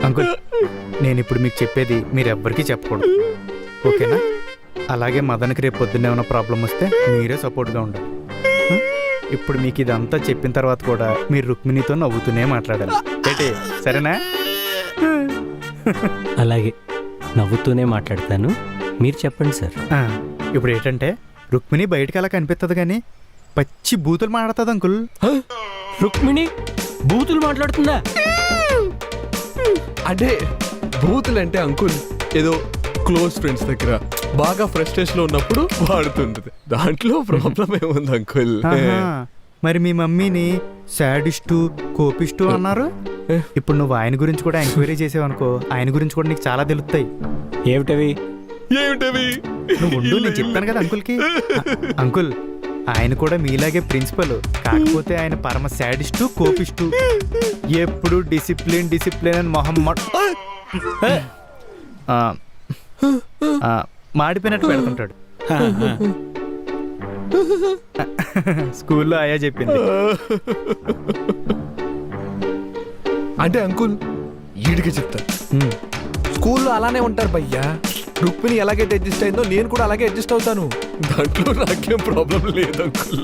Uncle నేను ఇప్పుడు మీకు చెప్పేది మీరు ఎవ్వరికీ చెప్పకూడదు, ఓకేనా? అలాగే మదన్కి రేపు పొద్దున్నే ఏమైనా ప్రాబ్లం వస్తే మీరే సపోర్ట్గా ఉండాలి. ఇప్పుడు మీకు ఇదంతా చెప్పిన తర్వాత కూడా మీరు రుక్మిణితో నవ్వుతూనే మాట్లాడాలి, ఏంటి? సరేనా? అలాగే నవ్వుతూనే మాట్లాడతాను, మీరు చెప్పండి సార్. ఇప్పుడు ఏంటంటే రుక్మిణి బయటకు అలా కనిపిస్తుంది కానీ పచ్చి బూతులు మాట్లాడుతుంది అంకుల్. రుక్మిణి బూతులు మాట్లాడుతుందా? అంటే బూతులు అంటే అంకుల్ ఏదో క్లోజ్ ఫ్రెండ్స్ దగ్గర బాగా ఫ్రస్ట్రేషన్ లో ఉన్నప్పుడు వాడుతుంటది, దాంట్లో ప్రాబ్లం ఏముంది అంకుల్? మరి మీ మమ్మీని సాడిస్టు కోపిస్టు అన్నారు. ఇప్పుడు నువ్వు ఆయన గురించి కూడా ఎంక్వైరీ చేసావనుకో, ఆయన గురించి కూడా నీకు చాలా తెలుస్తాయి. ఏమిటవి? నువ్వు ఉండు, నేను చెప్తాను కదా అంకుల్కి. అంకుల్ ఆయన కూడా మీలాగే ప్రిన్సిపల్, కాకపోతే ఆయన పరమ సాడిస్టు కోపిస్టు, ఎప్పుడు డిసిప్లిన్ డిసిప్లిన్ అని మొహమ్మద్ మాడిపోయినట్టు పెడుతుంటాడు. స్కూల్లో అయ్యా చెప్పింది. అంటే అంకుల్ ఈడికి చెప్తా, స్కూల్లో అలానే ఉంటారు భయ్యా. రుక్మిణి ఎలాగైతే అడ్జస్ట్ అయిందో నేను కూడా అలాగే అడ్జస్ట్ అవుతాను, దాంట్లో నాకేం ప్రాబ్లం లేదు అంకుల్.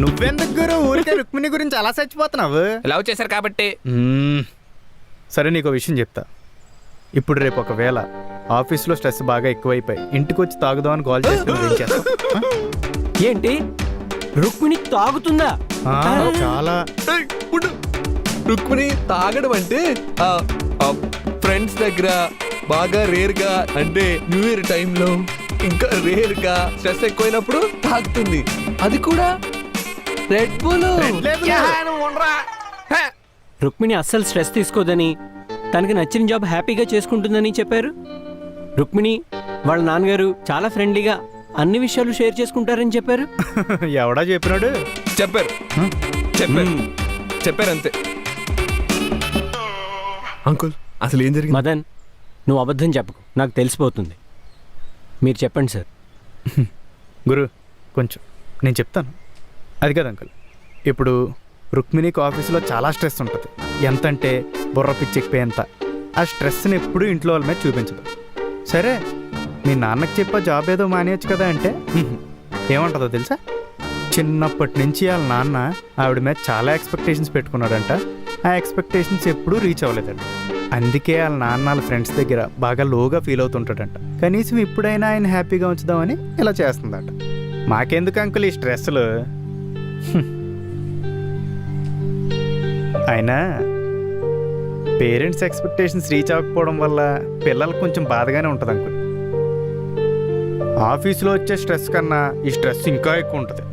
నువ్వెందుకు గురు ఊరికే రుక్మిణి గురించి అలా చచ్చిపోతున్నావు? లవ్ చేశారు కాబట్టి. సరే నీకు విషయం చెప్తా. ఇప్పుడు రేపు ఒకవేళ ఆఫీస్లో స్ట్రెస్ బాగా ఎక్కువైపోయి ఇంటికి వచ్చి తాగుదామని కాల్ చేస్తే ఏంటి రుక్మిణి తాగుతుందా? చాలా. రుక్మిణి తాగడం అంటే ఫ్రెండ్స్ దగ్గర బాగా రేర్ గా, అంటే న్యూ ఇయర్ టైంలో ఇంకా రేర్ గా స్ట్రెస్ ఎక్కువైనప్పుడు తాగుతుంది, అది కూడా రెడ్ బుల్. రుక్మిణి అస్సలు స్ట్రెస్ తీసుకోదని, తనకి నచ్చిన జాబ్ హ్యాపీగా చేసుకుంటుందని చెప్పారు. రుక్మిణి వాళ్ళ నాన్నగారు చాలా ఫ్రెండ్లీగా అన్ని విషయాలు షేర్ చేసుకుంటారని చెప్పారు. ఎవడా చెప్పినాడు? చెప్పారు చెప్పారు అంతే. అంకుల్ అసలు ఏం జరిగింది? మదన్ నువ్వు అబద్ధం చెప్పకు, నాకు తెలిసిపోతుంది. మీరు చెప్పండి సార్. గురు కొంచెం నేను చెప్తాను. అది కదా అంకుల్, ఇప్పుడు రుక్మిణికి ఆఫీసులో చాలా స్ట్రెస్ ఉంటుంది, ఎంతంటే బుర్ర పిచ్చెక్కిపోయేంత. ఆ స్ట్రెస్ని ఎప్పుడూ ఇంట్లో వాళ్ళ మీద చూపించదు. సరే మీ నాన్నకి చెప్పా జాబ్ ఏదో మానేయచ్చు కదా అంటే ఏమంటుందో తెలుసా? చిన్నప్పటి నుంచి వాళ్ళ నాన్న ఆవిడ మీద చాలా ఎక్స్పెక్టేషన్స్ పెట్టుకున్నాడంట, ఆ ఎక్స్పెక్టేషన్స్ ఎప్పుడూ రీచ్ అవ్వలేదంట. అందుకే వాళ్ళ నాన్న వాళ్ళ ఫ్రెండ్స్ దగ్గర బాగా లోగా ఫీల్ అవుతుంటాడంట. కనీసం ఇప్పుడైనా ఆయన హ్యాపీగా ఉంచుదామని ఇలా చేస్తుందట. మాకెందుకు అంకుల్ ఈ స్ట్రెస్లు? అయినా పేరెంట్స్ ఎక్స్పెక్టేషన్స్ రీచ్ అవ్వకపోవడం వల్ల పిల్లలకు కొంచెం బాధగానే ఉంటుంది అంకుల్. ఆఫీసులో వచ్చే స్ట్రెస్ కన్నా ఈ స్ట్రెస్ ఇంకా ఎక్కువ ఉంటుంది.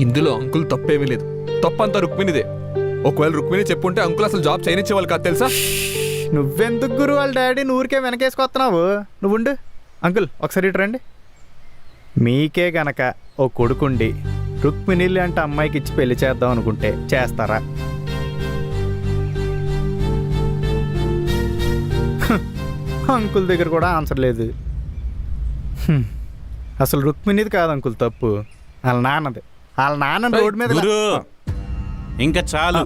ఇందులో అంకుల్ తప్పేమీ లేదు, తప్పంతా రుక్మిణిదే. ఒకవేళ రుక్మిణి చెప్పుంటే అంకుల్ అసలు జాబ్ చేయనిచ్చేవాళ్ళు కాదు తెలుసా? నువ్వెందుకు గురు వాళ్ళ డాడీని ఊరికే వెనకేసుకొస్తున్నావు? నువ్వు ఉండు అంకుల్, ఒకసారి ఇటు రండి. మీకే గనక ఓ కొడుకుండి రుక్మిణి అంటే అమ్మాయికి ఇచ్చి పెళ్లి చేద్దాం అనుకుంటే చేస్తారా? అంకుల్ దగ్గర కూడా ఆన్సర్ లేదు. అసలు రుక్మిణిది కాదు అంకుల్ తప్పు, వాళ్ళ నాన్నది. వాళ్ళ నాన్న రోడ్డు మీద. ఇంకా చాలు.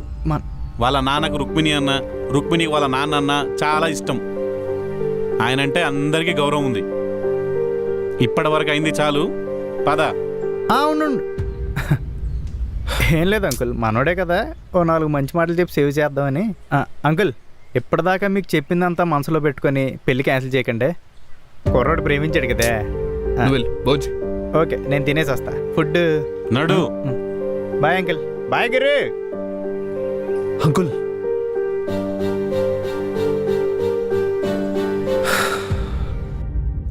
వాళ్ళ నాన్నకు రుక్మిణి అన్న, రుక్మిణికి వాళ్ళ నాన్న అన్న చాలా ఇష్టం. ఆయనంటే అందరికీ గౌరవం ఉంది. ఇప్పటి వరకు అయింది చాలు, పద. అవును, ఏం లేదు అంకుల్, మనోడే కదా, ఓ 4 మంచి మాటలు చెప్పి సేవ్ చేద్దామని. అంకుల్ ఇప్పటిదాకా మీకు చెప్పిందంతా మనసులో పెట్టుకొని పెళ్లి క్యాన్సిల్ చేయకండి. కుర్రోడు ప్రేమించాడు కదా. ఓకే నేను తినేసి వస్తా. ఫుడ్ నడు. Bye uncle. Bye Giri. Uncle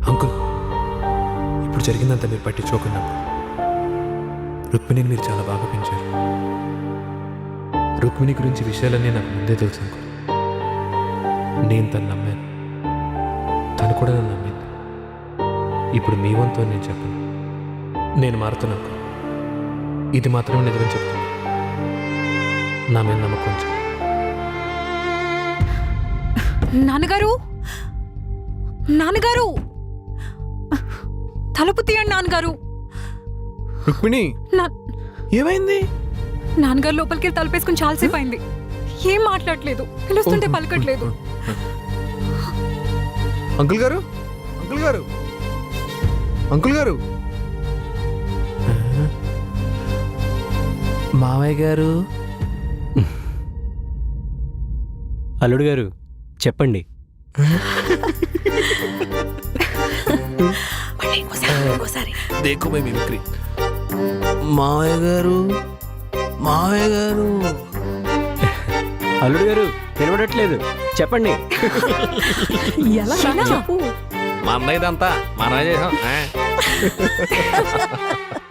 uncle ఇప్పుడు జరిగిందంతా మీరు పట్టించుకోకున్నప్పుడు రుక్మిణిని మీరు చాలా బాగా పెంచారు. రుక్మిణి గురించి విషయాలన్నీ నాకు ముందే తెలుసు అంకుల్. నేను తను నమ్మాను, తను కూడా నన్ను నమ్మింది. ఇప్పుడు మీ వంతు నేను చెప్పను, నేను మారుతున్నాను అంకుల్. ఇది మాత్రమే నిజమని చెప్తాను, నా మీద నమ్మకం ఉంచు. నాన్నగారు, నాన్నగారు, తలుపు తీయండి నాన్నగారు. రుక్మిణి ఏమైంది? నాన్నగారు లోపలికి తలుపేసుకుని చాలాసేపు అయింది. ఏం మాట్లాడలేదు, పిలుస్తుంటే పలకట్లేదు. అంకుల్ గారు, అంకుల్ గారు, అంకుల్ గారు, మావయ్య గారు. అల్లుడు గారు చెప్పండి. దేఖో బై మిమిక్రీ. మావయ్య గారు, మావయ్య గారు. అల్లుడు గారు వినబడట్లేదు, చెప్పండి. ఎలా చెప్పు. మా అన్నయ్యదంతా మనమే చేసాం.